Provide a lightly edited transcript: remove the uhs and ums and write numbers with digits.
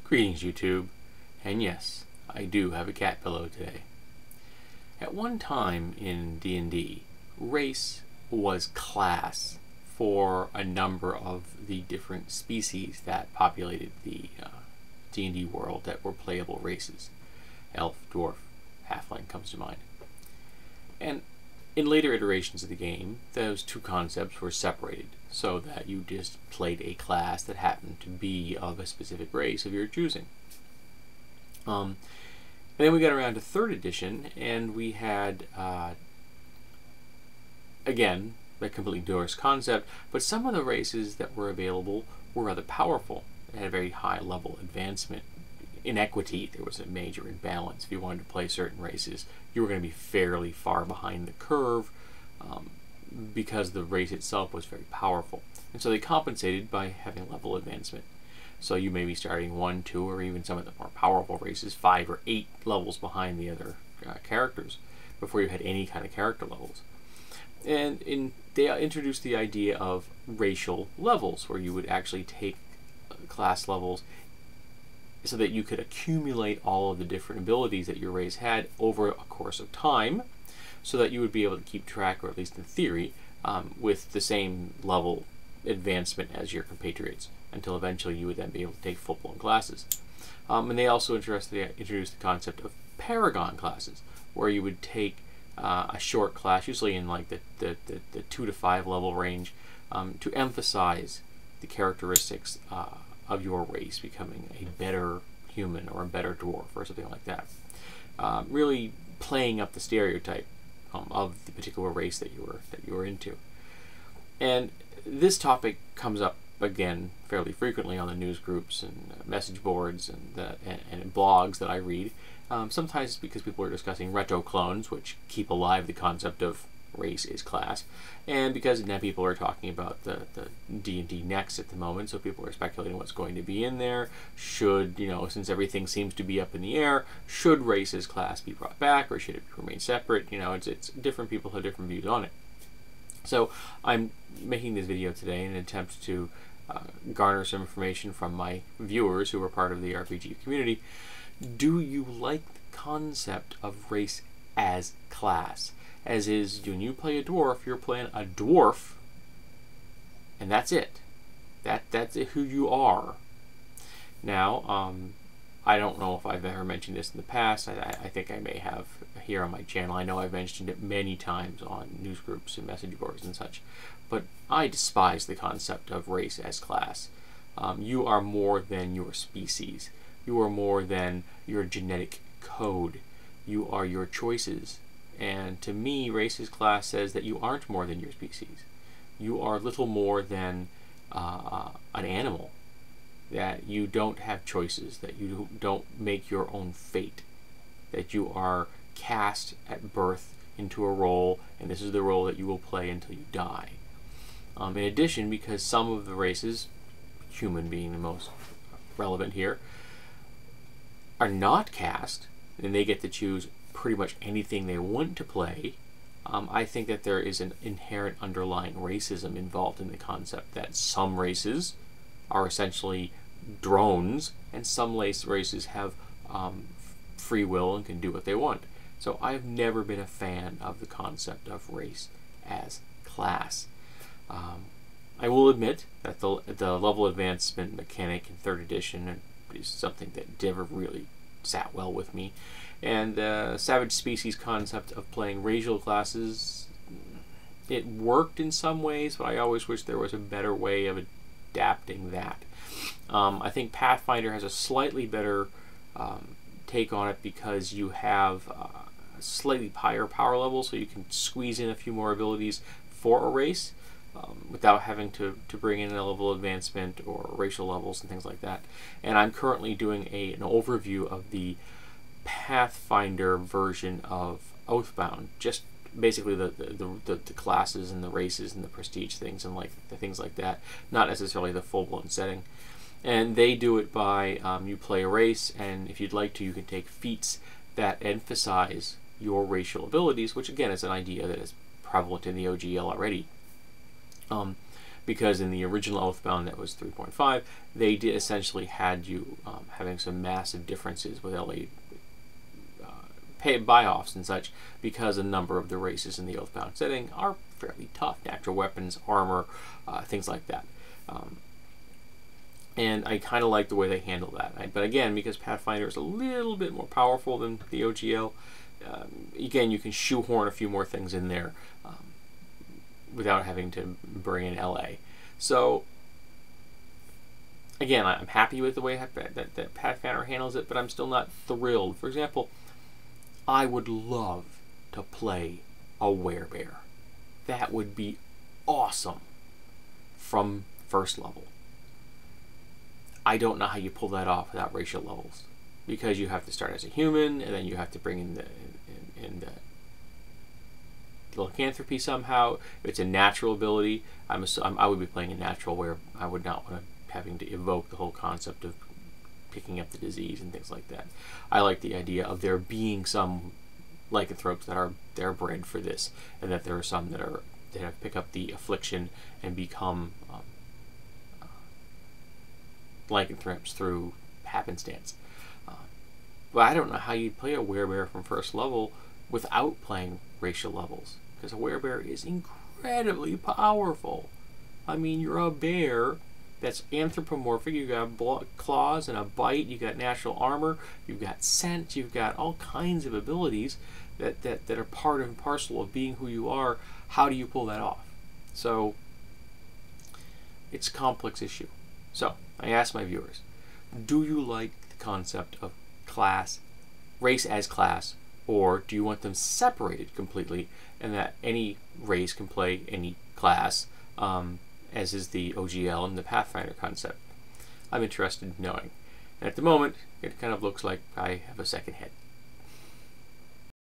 Greetings, YouTube. And yes, I do have a cat pillow today. At one time in D&D, race was class for a number of the different species that populated the D&D world that were playable races. Elf, dwarf, halfling comes to mind. And in later iterations of the game, those two concepts were separated so that you just played a class that happened to be of a specific race of your choosing. And then we got around to 3rd edition, and we had, again, a completely diverse concept, but some of the races that were available were rather powerful. They had a very high level advancement. Inequity, there was a major imbalance. If you wanted to play certain races, you were going to be fairly far behind the curve because the race itself was very powerful. And so they compensated by having level advancement. So you may be starting 1, 2, or even some of the more powerful races 5 or 8 levels behind the other characters before you had any kind of character levels. And they introduced the idea of racial levels, where you would actually take class levels so that you could accumulate all of the different abilities that your race had over a course of time, so that you would be able to keep track, or at least in theory, with the same level advancement as your compatriots, until eventually you would then be able to take full-blown classes. And they also introduced the concept of paragon classes, where you would take a short class, usually in like the 2 to 5 level range, to emphasize the characteristics of your race, becoming a better human or a better dwarf or something like that. Really playing up the stereotype of the particular race that you were into. And this topic comes up again fairly frequently on the news groups and message boards and blogs that I read. Sometimes it's because people are discussing retro clones, which keep alive the concept of race is class, and because now people are talking about the D&D Next at the moment, so people are speculating what's going to be in there. Should, since everything seems to be up in the air, should race as class be brought back, or should it remain separate? It's different people have different views on it. So I'm making this video today in an attempt to garner some information from my viewers who are part of the RPG community. Do you like the concept of race as class? As is, when you play a dwarf, you're playing a dwarf, and that's it. That's who you are. Now, I don't know if I've ever mentioned this in the past. I think I may have here on my channel. I know I've mentioned it many times on news groups and message boards and such. But I despise the concept of race as class. You are more than your species. You are more than your genetic code. You are your choices. And to me, race as class says that you aren't more than your species. You are little more than an animal. That you don't have choices, that you don't make your own fate, that you are cast at birth into a role, and this is the role that you will play until you die. In addition, because some of the races, human being the most relevant here, are not cast, and they get to choose pretty much anything they want to play, I think that there is an inherent underlying racism involved in the concept that some races are essentially drones, and some races have free will and can do what they want. So I've never been a fan of the concept of race as class. I will admit that the level advancement mechanic in 3rd edition is something that never really sat well with me. And the savage species concept of playing racial classes, it worked in some ways, but I always wish there was a better way of adapting that. I think Pathfinder has a slightly better take on it because you have a slightly higher power level, so you can squeeze in a few more abilities for a race without having to bring in a level advancement or racial levels and things like that. And I'm currently doing an overview of the Pathfinder version of Oathbound, just basically the classes and the races and the prestige things and the things like that, not necessarily the full-blown setting. And they do it by you play a race, and if you'd like to, you can take feats that emphasize your racial abilities, which again is an idea that is prevalent in the OGL already. because in the original Oathbound that was 3.5, they did essentially had you having some massive differences with LA buy-offs and such, because a number of the races in the Oathbound setting are fairly tough. Natural weapons, armor, things like that. And I kind of like the way they handle that. But again, because Pathfinder is a little bit more powerful than the OGL, again, you can shoehorn a few more things in there without having to bring in LA. So, again, I'm happy with the way that Pathfinder handles it, but I'm still not thrilled. For example, I would love to play a werebear. That would be awesome from first level. I don't know how you pull that off without racial levels, because you have to start as a human, and then you have to bring in the lycanthropy somehow. If it's a natural ability, I would be playing a natural, where I would not want to having to evoke the whole concept of picking up the disease and things like that. I like the idea of there being some lycanthropes that they're bred for this, and that there are some that have pick up the affliction and become lycanthropes through happenstance. But I don't know how you'd play a werebear from first level without playing racial levels, because a werebear is incredibly powerful. I mean, you're a bear that's anthropomorphic. You've got claws and a bite. You've got natural armor. You've got scent. You've got all kinds of abilities that are part and parcel of being who you are. How do you pull that off? So it's a complex issue. So I ask my viewers, do you like the concept of race as class, or do you want them separated completely, and that any race can play any class, as is the OGL and the Pathfinder concept? I'm interested in knowing. And at the moment, it kind of looks like I have a second head.